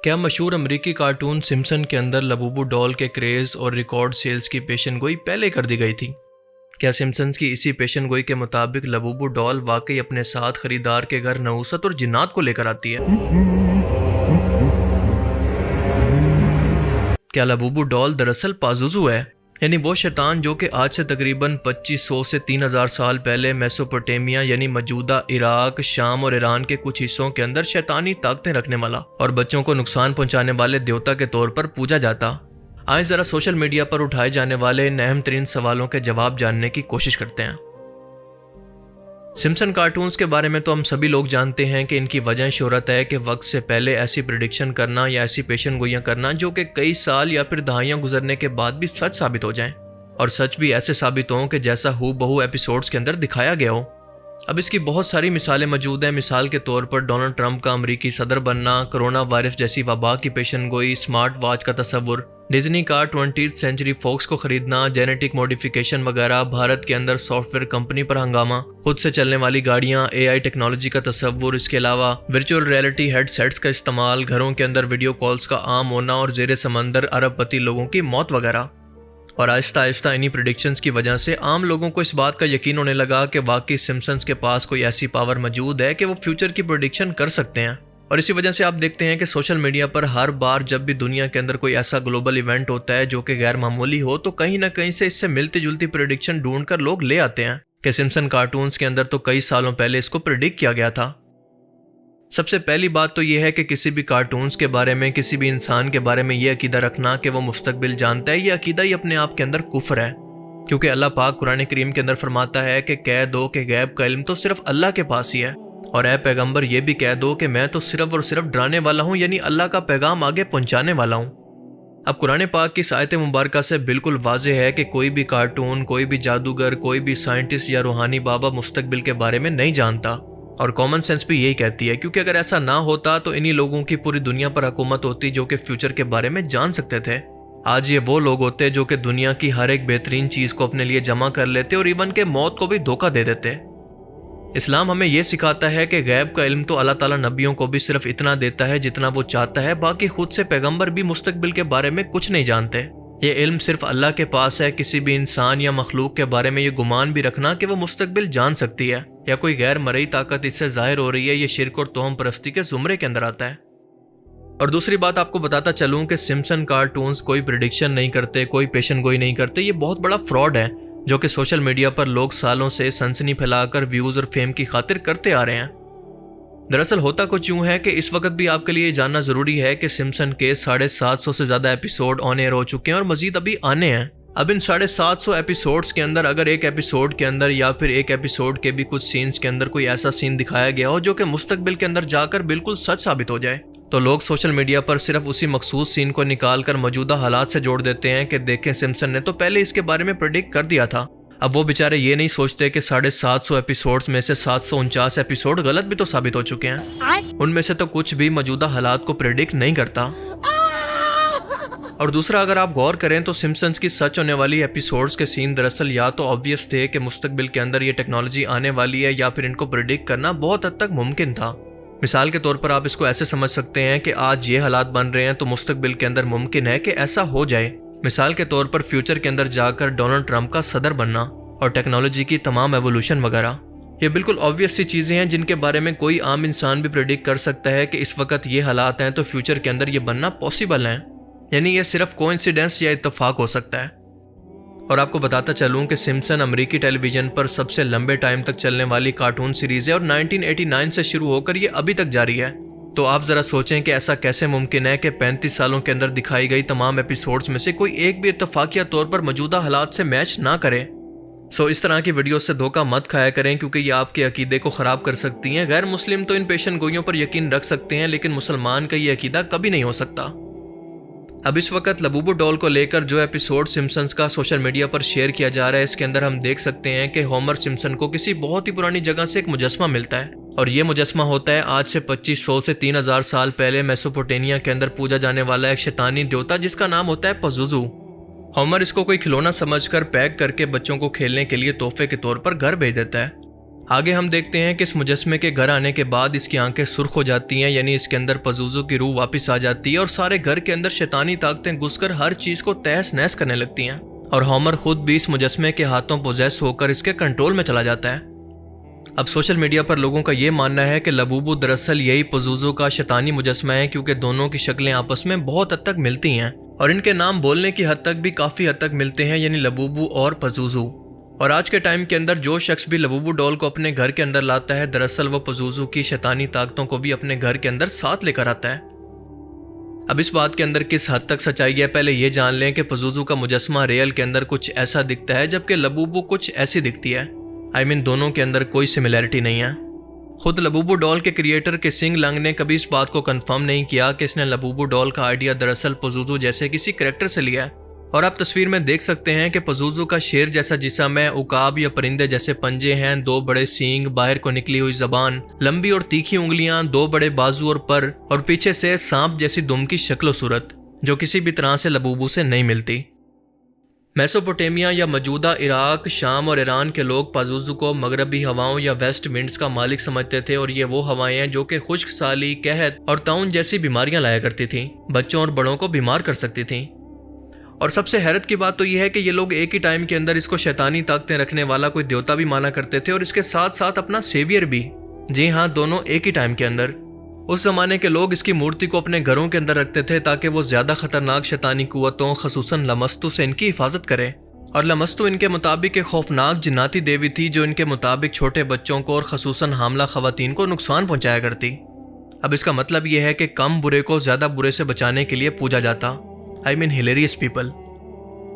क्या मशहूर अमेरिकी कार्टून सिम्पसन के अंदर लबूबू डॉल के क्रेज और रिकॉर्ड सेल्स की पेशेनगोई पहले कर दी गई थी? क्या सिम्पसन्स की इसी पेशेनगोई के मुताबिक लबूबू डॉल वाकई अपने साथ खरीदार के घर नहुसत और जिन्नात को लेकर आती है? क्या लबूबू डॉल दरअसल पाजुजू है, यानी वो शैतान जो कि आज से तकरीबन 2500 से 3000 साल पहले मेसोपोटामिया यानी मौजूदा इराक, शाम और ईरान के कुछ हिस्सों के अंदर शैतानी ताकतें रखने वाला और बच्चों को नुकसान पहुंचाने वाले देवता के तौर पर पूजा जाता? आइए जरा सोशल मीडिया पर उठाए जाने वाले इन अहम तरीन सवालों के जवाब जानने की कोशिश करते हैं। सिम्पसन कार्टून्स के बारे में तो हम सभी लोग जानते हैं कि इनकी वजह शोहरत है कि वक्त से पहले ऐसी प्रिडिक्शन करना या ऐसी पेशेनगोइयां करना जो कि कई साल या फिर दहाइयां गुजरने के बाद भी सच साबित हो जाएं, और सच भी ऐसे साबित हों कि जैसा हूबहू एपिसोड्स के अंदर दिखाया गया हो। अब इसकी बहुत सारी मिसालें मौजूद हैं। मिसाल के तौर पर डोनाल्ड ट्रंप का अमेरिकी सदर बनना, कोरोना वायरस जैसी वबा की पेशेनगोई, स्मार्ट वॉच का तस्वुर, डिज्नी का 20th सेंचुरी फॉक्स को खरीदना, जेनेटिक मॉडिफिकेशन वगैरह, भारत के अंदर सॉफ्टवेयर कंपनी पर हंगामा, खुद से चलने वाली गाड़ियां, AI टेक्नोलॉजी का तस्वुर, इसके अलावा वर्चुअल रियलिटी हेडसेट्स का इस्तेमाल, घरों के अंदर वीडियो कॉल्स का आम होना और जेर समंदर अरबपति लोगों की मौत वगैरह। और आहिस्ता आहिस्ता इन्हीं प्रेडिक्शंस की वजह से आम लोगों को इस बात का यकीन होने लगा कि वाकई सिम्पसन्स के पास कोई ऐसी पावर मौजूद है कि वो फ्यूचर की प्रेडिक्शन कर सकते हैं। और इसी वजह से आप देखते हैं कि सोशल मीडिया पर हर बार जब भी दुनिया के अंदर कोई ऐसा ग्लोबल इवेंट होता है जो कि गैर मामूली हो, तो कहीं ना कहीं से इससे मिलती जुलती प्रेडिक्शन ढूंढकर लोग ले आते हैं कि सिम्पसन कार्टून्स के अंदर तो कई सालों पहले इसको प्रेडिक्ट किया गया था। सबसे पहली बात तो यह है कि किसी भी कार्टून्स के बारे में, किसी भी इंसान के बारे में यह अकीदा रखना कि वो मुस्तकबिल जानता है, यह अकीदा ही अपने आप के अंदर कुफ्र है। क्योंकि अल्लाह पाक कुरान करीम के अंदर फरमाता है कि कह दो कि गैब का इल्म तो सिर्फ अल्लाह के पास ही है, और ए पैगंबर ये भी कह दो कि मैं तो सिर्फ और सिर्फ डराने वाला हूँ, यानी अल्लाह का पैगाम आगे पहुँचाने वाला हूँ। अब कुरान पाक की आयत मुबारका से बिल्कुल वाज़ेह है कि कोई भी कार्टून, कोई भी जादूगर, कोई भी साइंटिस्ट या रूहानी बाबा मुस्तकबिल के बारे में नहीं जानता, और कॉमन सेंस भी यही कहती है। क्योंकि अगर ऐसा ना होता तो इन्हीं लोगों की पूरी दुनिया पर हुकूमत होती जो कि फ्यूचर के बारे में जान सकते थे। आज ये वो लोग होते जो कि दुनिया की हर एक बेहतरीन चीज़ को अपने लिए जमा कर लेते और इवन के मौत को भी धोखा दे देते। इस्लाम हमें यह सिखाता है कि गैब का इल्म तो अल्लाह ताला नबियों को भी सिर्फ इतना देता है जितना वो चाहता है, बाकी खुद से पैगंबर भी मुस्तकबिल के बारे में कुछ नहीं जानते। ये इल्म सिर्फ अल्लाह के पास है। किसी भी इंसान या मखलूक के बारे में ये गुमान भी रखना कि वो मुस्तकबिल जान सकती है या कोई गैर मरई ताकत इससे जाहिर हो रही है, ये शिर्क और तोहम परस्ती के जुमरे के अंदर आता है। और दूसरी बात आपको बताता चलूं कि सिम्पसन कार्टून्स कोई प्रिडिक्शन नहीं करते, कोई पेशेनगोई नहीं करते। ये बहुत बड़ा फ्रॉड है जो कि सोशल मीडिया पर लोग सालों से सनसनी फैलाकर व्यूज और फेम की खातिर करते आ रहे हैं। दरअसल होता कुछ यूं है कि इस वक्त भी आपके लिए जानना जरूरी है कि सिम्पसन के 750 से ज्यादा एपिसोड ऑन एयर हो चुके हैं और मजीद अभी आने हैं। अब इन 750 एपिसोड्स के अंदर अगर एक एपिसोड के अंदर या फिर एक एपिसोड के भी कुछ सीन्स के अंदर कोई ऐसा सीन दिखाया गया हो जो कि मुस्तकबिल के अंदर जाकर बिल्कुल सच साबित हो जाए, तो लोग सोशल मीडिया पर सिर्फ उसी मखसूस सीन को निकालकर मौजूदा हालात से जोड़ देते हैं कि देखें सिम्पसन ने तो पहले इसके बारे में प्रेडिक्ट कर दिया था। अब वो बेचारे ये नहीं सोचते कि 750 एपिसोड्स में से 749 एपिसोड गलत भी तो साबित हो चुके हैं। उनमें से तो कुछ भी मौजूदा हालात को प्रेडिक्ट नहीं करता। और दूसरा, अगर आप गौर करें तो सिम्पसन्स की सच होने वाली एपिसोड्स के सीन दरअसल या तो ऑब्वियस थे कि मुस्तकबिल के अंदर ये टेक्नोलॉजी आने वाली है, या फिर इनको प्रेडिक्ट करना बहुत हद तक मुमकिन था। मिसाल के तौर पर आप इसको ऐसे समझ सकते हैं कि आज ये हालात बन रहे हैं तो मुस्तकबिल के अंदर मुमकिन है कि ऐसा हो जाए। मिसाल के तौर पर फ्यूचर के अंदर जाकर डोनाल्ड ट्रंप का सदर बनना और टेक्नोलॉजी की तमाम एवोल्यूशन वगैरह। ये बिल्कुल ऑब्वियस सी चीज़ें हैं जिनके बारे में कोई आम इंसान भी प्रेडिक्ट कर सकता है कि इस वक्त ये हालात हैं तो फ्यूचर के अंदर ये बनना पॉसिबल है। यानी ये सिर्फ कोइंसिडेंस या इत्तेफाक हो सकता है। और आपको बताता चलूं कि सिम्पसन अमेरिकी टेलीविजन पर सबसे लंबे टाइम तक चलने वाली कार्टून सीरीज है और 1989 से शुरू होकर ये अभी तक जारी है। तो आप जरा सोचें कि ऐसा कैसे मुमकिन है कि 35 सालों के अंदर दिखाई गई तमाम एपिसोड्स में से कोई एक भी इत्तफाकिया तौर पर मौजूदा हालात से मैच ना करे। इस तरह की वीडियो से धोखा मत खाया करें क्योंकि ये आपके अकीदे को ख़राब कर सकती हैं। गैर मुस्लिम तो इन पेशेनगोइयों पर यकीन रख सकते हैं, लेकिन मुसलमान का ये अकीदा कभी नहीं हो सकता। अब इस वक्त लबूबू डॉल को लेकर जो एपिसोड सिम्पसन्स का सोशल मीडिया पर शेयर किया जा रहा है, इसके अंदर हम देख सकते हैं कि होमर सिम्पसन को किसी बहुत ही पुरानी जगह से एक मुजस्मा मिलता है, और ये मुजस्मा होता है आज से 2500 से 3000 साल पहले मेसोपोटामिया के अंदर पूजा जाने वाला एक शैतानी देवता जिसका नाम होता है पाजुजू। होमर इसको कोई खिलौना समझकर पैक करके बच्चों को खेलने के लिए तोहफे के तौर पर घर भेज देता है। आगे हम देखते हैं कि इस मुजस्मे के घर आने के बाद इसकी आंखें सुर्ख हो जाती हैं, यानी इसके अंदर पजूजू की रूह वापस आ जाती है और सारे घर के अंदर शैतानी ताकतें घुसकर हर चीज को तहस नहस करने लगती हैं और होमर खुद भी इस मुजस्मे के हाथों पोजेस होकर इसके कंट्रोल में चला जाता है। अब सोशल मीडिया पर लोगों का ये मानना है कि लबूबू दरअसल यही पजूजू का शैतानी मुजस्मा है, क्योंकि दोनों की शक्लें आपस में बहुत हद तक मिलती हैं और इनके नाम बोलने की हद तक भी काफी हद तक मिलते हैं, यानी लबूबू और पजूजू। और आज के टाइम के अंदर जो शख्स भी लबूबू डॉल को अपने घर के अंदर लाता है, दरअसल वो पजूजू की शैतानी ताकतों को भी अपने घर के अंदर साथ लेकर आता है। अब इस बात के अंदर किस हद तक सच्चाई है, पहले ये जान लें कि पजूजू का मुजस्मा रियल के अंदर कुछ ऐसा दिखता है, जबकि लबूबू कुछ ऐसी दिखती है। दोनों के अंदर कोई सिमिलैरिटी नहीं है। खुद लबूबू डॉल के क्रिएटर के सिंग लंग ने कभी इस बात को कंफर्म नहीं किया कि इसने लबूबू डॉल का आइडिया दरअसल पजूजू जैसे किसी कैरेक्टर से लिया है। और आप तस्वीर में देख सकते हैं कि पजूजू का शेर जैसा जिस्म है, उकाब या परिंदे जैसे पंजे हैं, 2 बड़े सींग, बाहर को निकली हुई जबान, लंबी और तीखी उंगलियां, 2 बड़े बाजू और पर, और पीछे से सांप जैसी दुम की शक्ल सूरत जो किसी भी तरह से लबूबू से नहीं मिलती। मेसोपोटामिया या मौजूदा इराक, शाम और ईरान के लोग पजूजू को मगरबी हवाओं या वेस्ट विंड्स का मालिक समझते थे, और ये वो हवाएं हैं जो कि खुश्क साली, कहत और ताउन जैसी बीमारियां लाया करती थीं, बच्चों और बड़ों को बीमार कर सकती थीं। और सबसे हैरत की बात तो यह है कि ये लोग एक ही टाइम के अंदर इसको शैतानी ताकतें रखने वाला कोई देवता भी माना करते थे और इसके साथ साथ अपना सेवियर भी। जी हाँ, दोनों एक ही टाइम के अंदर। उस जमाने के लोग इसकी मूर्ति को अपने घरों के अंदर रखते थे ताकि वो ज्यादा खतरनाक शैतानी कुव्वतों, खसूसन लमस्तु से इनकी हिफाजत करे। और लमस्तु इनके मुताबिक एक खौफनाक जिन्नाती देवी थी जो इनके मुताबिक छोटे बच्चों को और खसूसन हामला खवातीन को नुकसान पहुंचाया करती। अब इसका मतलब यह है कि कम बुरे को ज्यादा बुरे से बचाने के लिए पूजा जाता। Hilarious people.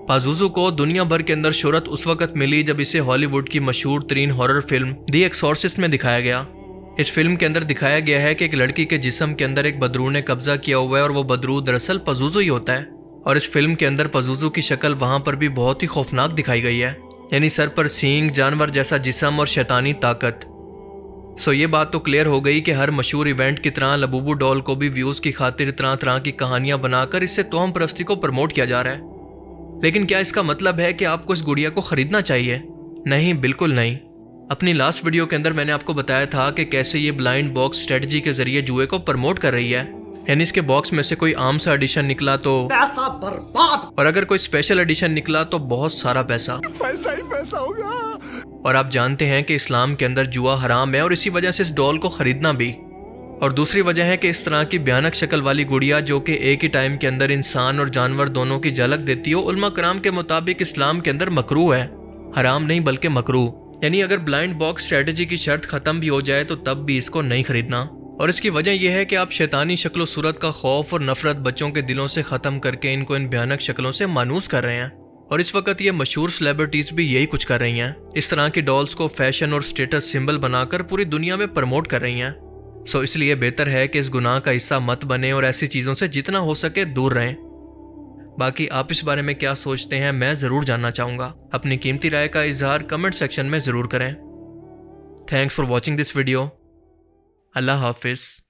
पाजुजू को दुनिया भर के अंदर शोहरत उस वक्त मिली जब इसे हॉलीवुड की मशहूर तरीन हॉरर फिल्म द एक्सॉर्सिस्ट में दिखाया गया। इस फिल्म के अंदर दिखाया गया है कि एक लड़की के जिस्म के अंदर एक बदरू ने कब्जा किया हुआ है और वो बदरू दरअसल पजूजू ही होता है। और इस फिल्म के अंदर पजूजू की शक्ल वहां पर भी बहुत ही खौफनाक दिखाई गई है, यानी सर पर सींग, जानवर जैसा जिस्म और शैतानी ताकत। सो ये बात तो क्लियर हो गई कि हर मशहूर इवेंट की तरह लबूबू डॉल को भी व्यूज की खातिर तरह तरह की कहानियां बनाकर इससे तोहम परस्ती को प्रमोट किया जा रहा है। लेकिन क्या इसका मतलब है कि आपको इस गुड़िया को खरीदना चाहिए? नहीं, बिल्कुल नहीं। अपनी लास्ट वीडियो के अंदर मैंने आपको बताया था कि कैसे ये ब्लाइंड बॉक्स स्ट्रेटजी के जरिए जुए को प्रमोट कर रही है, यानी इसके बॉक्स में से कोई आम सा एडिशन निकला तो पैसा बर्बाद, और अगर कोई स्पेशल एडिशन निकला तो बहुत सारा पैसा ही पैसा होगा। और आप जानते हैं कि इस्लाम के अंदर जुआ हराम है और इसी वजह से इस डॉल को खरीदना भी। और दूसरी वजह है कि इस तरह की भयानक शक्ल वाली गुड़िया जो कि एक ही टाइम के अंदर इंसान और जानवर दोनों की झलक देती हो, उलमा कराम के मुताबिक इस्लाम के अंदर मकरूह है, हराम नहीं बल्कि मकरूह। यानी अगर ब्लाइंड बॉक्स स्ट्रेटजी की शर्त खत्म भी हो जाए तो तब भी इसको नहीं खरीदना। और इसकी वजह यह है कि आप शैतानी शक्ल सूरत का खौफ और नफरत बच्चों के दिलों से खत्म करके इनको इन भयानक शक्लों से मानूस कर रहे हैं। और इस वक्त ये मशहूर सेलिब्रिटीज भी यही कुछ कर रही हैं, इस तरह की डॉल्स को फैशन और स्टेटस सिंबल बनाकर पूरी दुनिया में प्रमोट कर रही हैं। सो इसलिए बेहतर है कि इस गुनाह का हिस्सा मत बने और ऐसी चीज़ों से जितना हो सके दूर रहें। बाकी आप इस बारे में क्या सोचते हैं मैं ज़रूर जानना चाहूँगा। अपनी कीमती राय का इजहार कमेंट सेक्शन में ज़रूर करें। Thanks for watching this video. अल्लाह हाफिज़।